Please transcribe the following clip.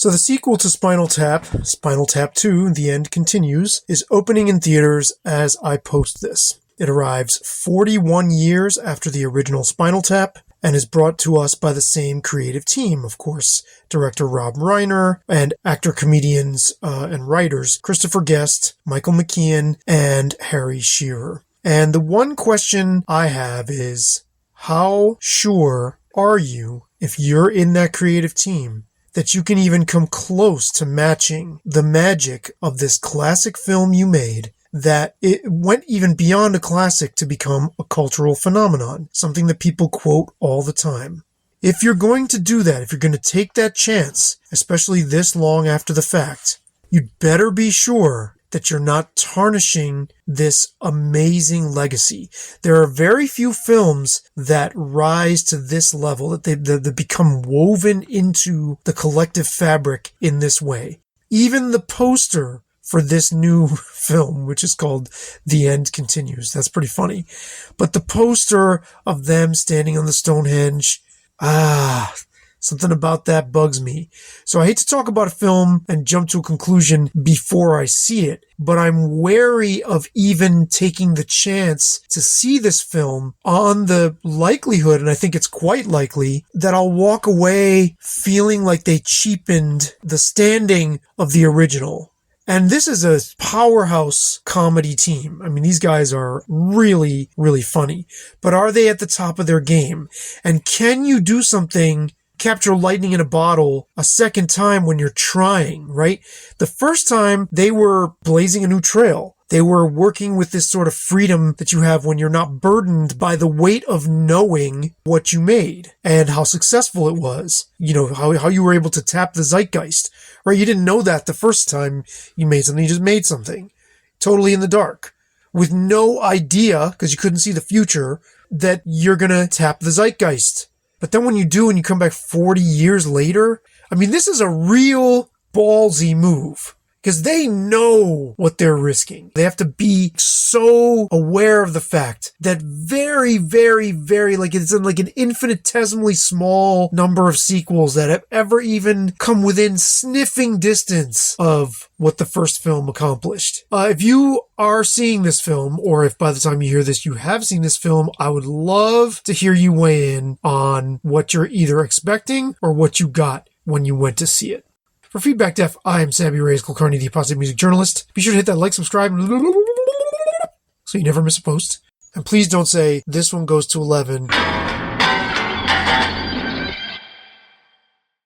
So the sequel to Spinal Tap, Spinal Tap II, The End Continues, is opening in theaters as I post this. It arrives 41 years after the original Spinal Tap and is brought to us by the same creative team, of course, director Rob Reiner and actor, comedians, and writers Christopher Guest, Michael McKean, and Harry Shearer. And the one question I have is, how sure are you, if you're in that creative team, that you can even come close to matching the magic of this classic film you made, that it went even beyond a classic to become a cultural phenomenon, something that people quote all the time? If you're going to do that, if you're going to take that chance, especially this long after the fact, you'd better be sure that you're not tarnishing this amazing legacy. There are very few films that rise to this level, that they become woven into the collective fabric in this way. Even the poster for this new film, which is called The End Continues, that's pretty funny. But the poster of them standing on the Stonehenge, something about that bugs me. So I hate to talk about a film and jump to a conclusion before I see it, but I'm wary of even taking the chance to see this film on the likelihood, and I think it's quite likely, that I'll walk away feeling like they cheapened the standing of the original. And this is a powerhouse comedy team. I mean, these guys are really, really funny. But are they at the top of their game? And can you do something, capture lightning in a bottle, a second time when you're trying, right? The first time, they were blazing a new trail. They were working with this sort of freedom that you have when you're not burdened by the weight of knowing what you made and how successful it was. You know, how you were able to tap the zeitgeist, right? You didn't know that the first time you made something. You just made something totally in the dark with no idea, because you couldn't see the future, that you're going to tap the zeitgeist. But then when you do and you come back 40 years later, I mean, this is a real ballsy move. Because they know what they're risking. They have to be so aware of the fact that very, very, very, like it's in like an infinitesimally small number of sequels that have ever even come within sniffing distance of what the first film accomplished. If you are seeing this film, or if by the time you hear this you have seen this film, I would love to hear you weigh in on what you're either expecting or what you got when you went to see it. For FeedbackDef, I'm Saby Reyes-Kulkarni, the Apostate Music Journalist. Be sure to hit that like, subscribe, so you never miss a post. And please don't say, this one goes to 11.